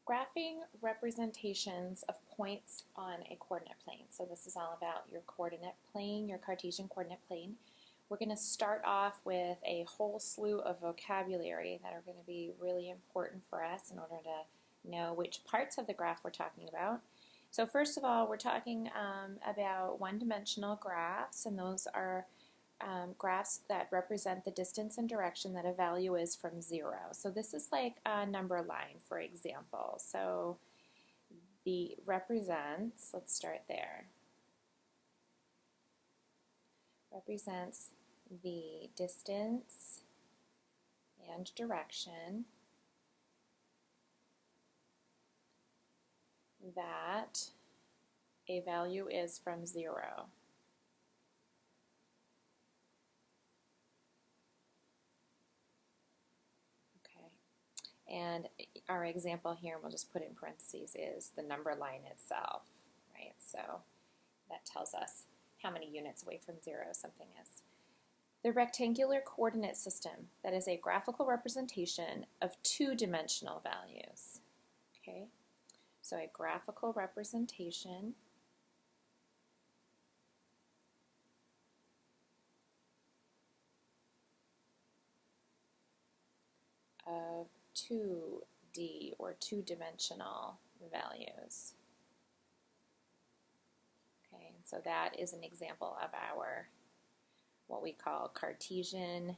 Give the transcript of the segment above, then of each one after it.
Graphing representations of points on a coordinate plane. So this is all about your coordinate plane, your Cartesian coordinate plane. We're going to start off with a whole slew of vocabulary that are going to be really important for us in order to know which parts of the graph we're talking about. So first of all, we're talking about one-dimensional graphs, and those are graphs that represent the distance and direction that a value is from 0. So this is like a number line, for example. So the represents, let's start there, represents the distance and direction that a value is from 0. And our example here, we'll just put in parentheses, is the number line itself, right? So that tells us how many units away from 0 something is. The rectangular coordinate system, that is a graphical representation of two-dimensional values, okay? So a graphical representation of 2D or two-dimensional values. Okay, so that is an example of our what we call Cartesian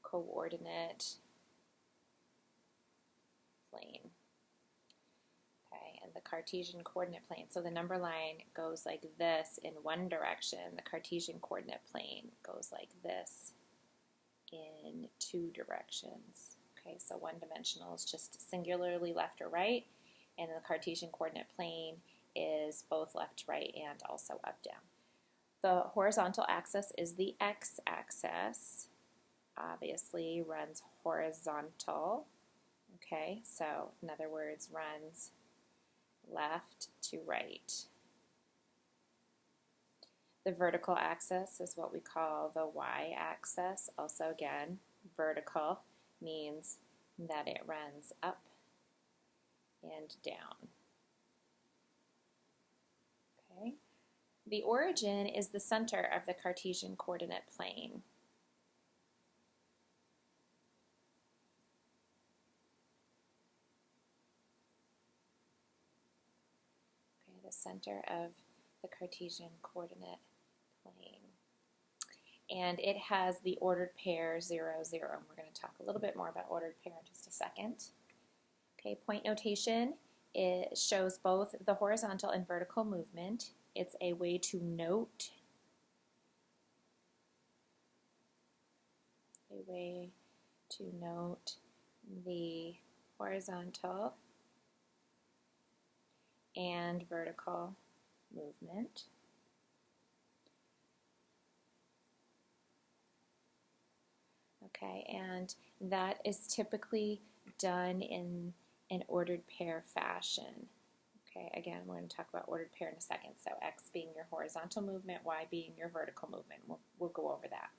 coordinate plane. Okay, and the Cartesian coordinate plane, so the number line goes like this in one direction. The Cartesian coordinate plane goes like this in two directions. Okay, so one-dimensional is just singularly left or right, and the Cartesian coordinate plane is both left to right and also up-down. The horizontal axis is the x-axis, obviously runs horizontal, okay, so in other words, runs left to right. The vertical axis is what we call the y-axis, also again, vertical means that it runs up and down. Okay. The origin is the center of the Cartesian coordinate plane. Okay, the center of the Cartesian coordinate plane. And it has the ordered pair 0, 0. And we're going to talk a little bit more about ordered pair in just a second. Okay, point notation, it shows both the horizontal and vertical movement. It's a way to note the horizontal and vertical movement. Okay, and that is typically done in an ordered pair fashion. Okay, again, we're going to talk about ordered pair in a second. So x being your horizontal movement, y being your vertical movement. We'll go over that.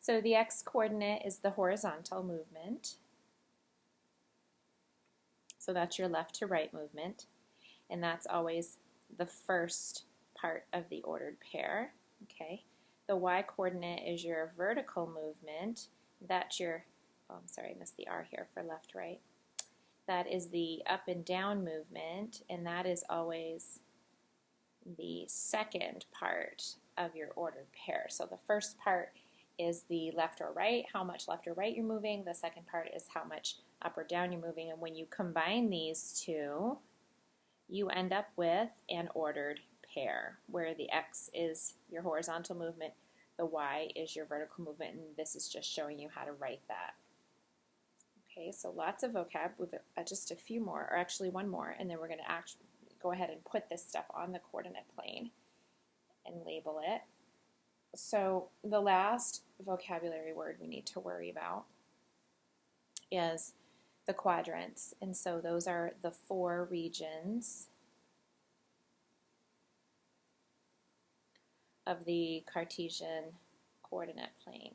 So the x-coordinate is the horizontal movement. So that's your left to right movement. And that's always the first part of the ordered pair. Okay, the y-coordinate is your vertical movement. That's your, oh, I'm sorry, I missed the R here for left, right. That is the up and down movement, and that is always the second part of your ordered pair. So the first part is the left or right, how much left or right you're moving. The second part is how much up or down you're moving. And when you combine these two, you end up with an ordered pair, where the x is your horizontal movement, the y is your vertical movement, and this is just showing you how to write that. Okay, so lots of vocab with just a few more, or actually one more, and then we're going to actually go ahead and put this stuff on the coordinate plane and label it. So the last vocabulary word we need to worry about is the quadrants, and so those are the 4 regions of the Cartesian coordinate plane.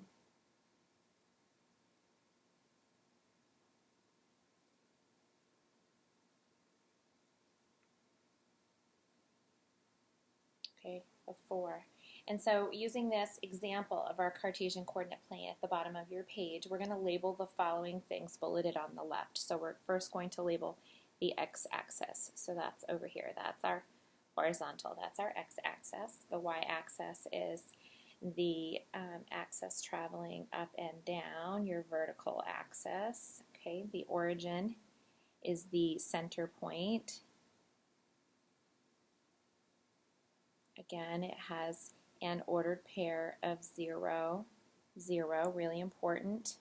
okay, of 4. And so using this example of our Cartesian coordinate plane at the bottom of your page, we're going to label the following things bulleted on the left. So we're first going to label the x-axis. So that's over here. That's our horizontal. That's our x-axis. The y-axis is the axis traveling up and down, your vertical axis. Okay, the origin is the center point. Again, it has an ordered pair of 0, 0, really important.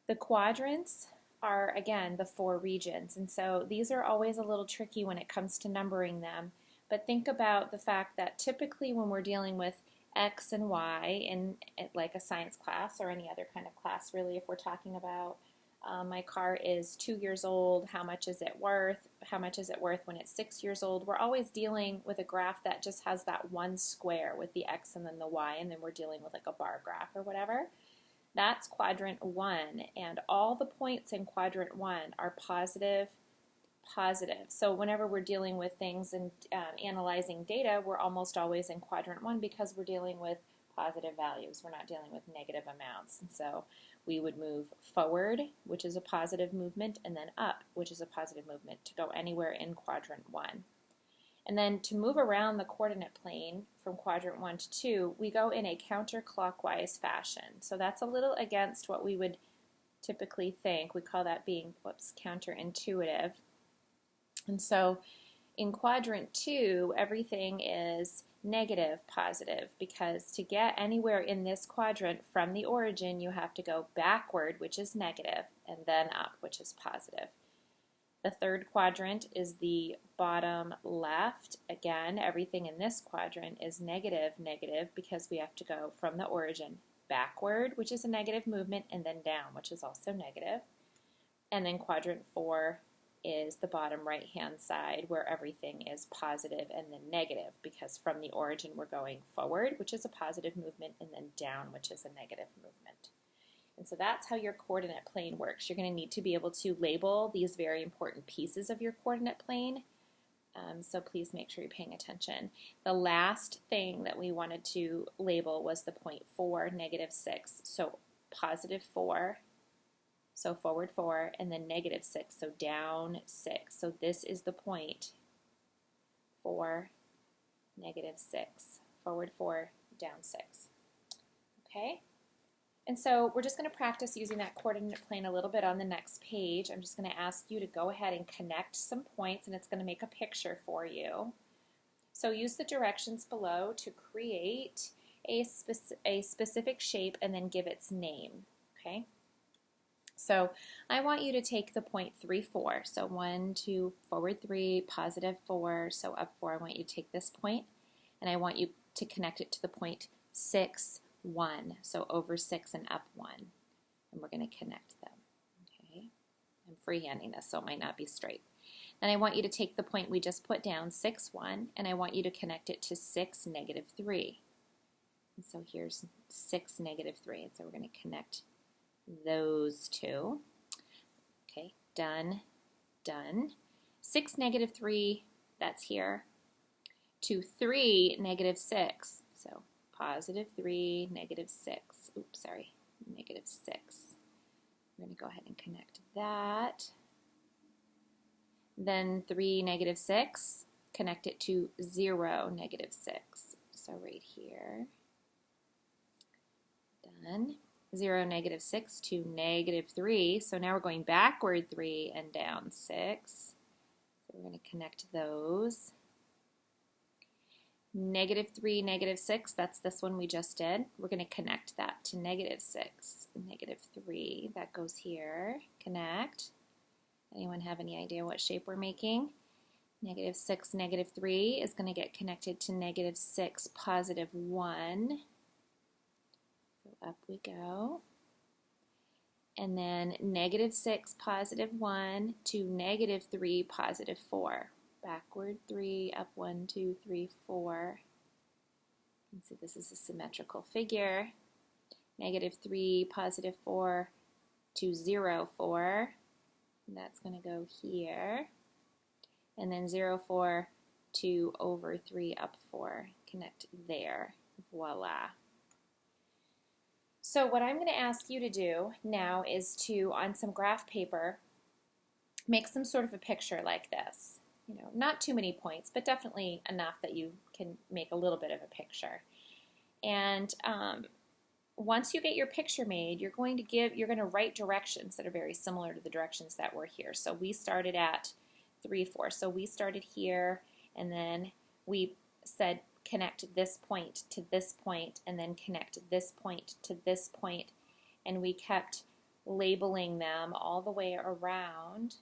The quadrants are, again, the 4 regions, and so these are always a little tricky when it comes to numbering them, but think about the fact that typically when we're dealing with X and Y in like a science class or any other kind of class, really, if we're talking about my car is 2 years old, how much is it worth? How much is it worth when it's 6 years old? We're always dealing with a graph that just has that one square with the X and then the Y, and then we're dealing with like a bar graph or whatever. That's quadrant 1, and all the points in quadrant 1 are positive, positive. So whenever we're dealing with things and analyzing data, we're almost always in quadrant 1 because we're dealing with positive values. We're not dealing with negative amounts. And so we would move forward, which is a positive movement, and then up, which is a positive movement, to go anywhere in quadrant 1. And then to move around the coordinate plane from quadrant 1 to 2, we go in a counterclockwise fashion. So that's a little against what we would typically think. We call that being, counterintuitive. And so in quadrant 2, everything is negative, positive, because to get anywhere in this quadrant from the origin, you have to go backward, which is negative, and then up, which is positive. The third quadrant is the bottom left. Again, everything in this quadrant is negative, negative, because we have to go from the origin backward, which is a negative movement, and then down, which is also negative. And then quadrant 4 is the bottom right-hand side, where everything is positive and then negative, because from the origin we're going forward, which is a positive movement, and then down, which is a negative movement. And so that's how your coordinate plane works. You're going to need to be able to label these very important pieces of your coordinate plane, so please make sure you're paying attention. The last thing that we wanted to label was the point 4, negative 6. So positive 4, so forward 4, and then negative 6, so down 6. So this is the point 4, negative 6. Forward 4, down 6. Okay? And so we're just going to practice using that coordinate plane a little bit on the next page. I'm just going to ask you to go ahead and connect some points, and it's going to make a picture for you. So use the directions below to create a specific shape and then give its name. Okay? So I want you to take the point 3, 4. So 1, 2, forward 3, positive 4, so up 4. I want you to take this point, and I want you to connect it to the point 6, 1. So over 6 and up 1. And we're going to connect them. Okay? I'm freehanding this, so it might not be straight. Then I want you to take the point we just put down, 6, 1, and I want you to connect it to 6, negative 3. And so here's 6, negative 3. And so we're going to connect those two. Okay, done, done. 6, negative 3, that's here, to 3, negative 6. So positive 3, negative 6. Oops, sorry, negative 6. We're going to go ahead and connect that. Then 3, negative 6, connect it to 0, negative 6. So right here, done. 0, negative 6 to negative 3. So now we're going backward 3 and down 6. So we're going to connect those. Negative 3, negative 6, that's this one we just did. We're going to connect that to negative 6, negative 3. That goes here. Connect. Anyone have any idea what shape we're making? Negative 6, negative 3 is going to get connected to negative 6, positive 1. So up we go. And then negative 6, positive 1 to negative 3, positive 4. Backward 3, up 1, 2, 3, 4. You can see this is a symmetrical figure. Negative 3, positive 4 to 0, 4. And that's going to go here. And then 0, 4 2 over 3 up 4. Connect there. Voila. So what I'm going to ask you to do now is to, on some graph paper, make some sort of a picture like this. You know, not too many points, but definitely enough that you can make a little bit of a picture. And once you get your picture made, you're going to write directions that are very similar to the directions that were here. So we started at 3, 4. So we started here, and then we said connect this point to this point, and then connect this point to this point, and we kept labeling them all the way around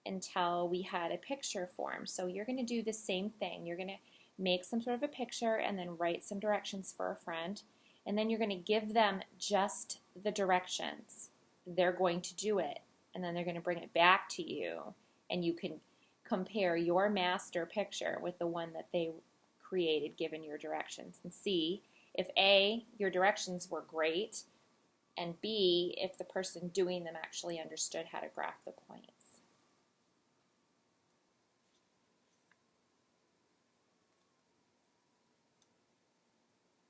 until we had a picture form. So you're going to do the same thing. You're going to make some sort of a picture and then write some directions for a friend, and then you're going to give them just the directions. They're going to do it, and then they're going to bring it back to you, and you can compare your master picture with the one that they created given your directions, and see if A, your directions were great, and B, if the person doing them actually understood how to graph the point.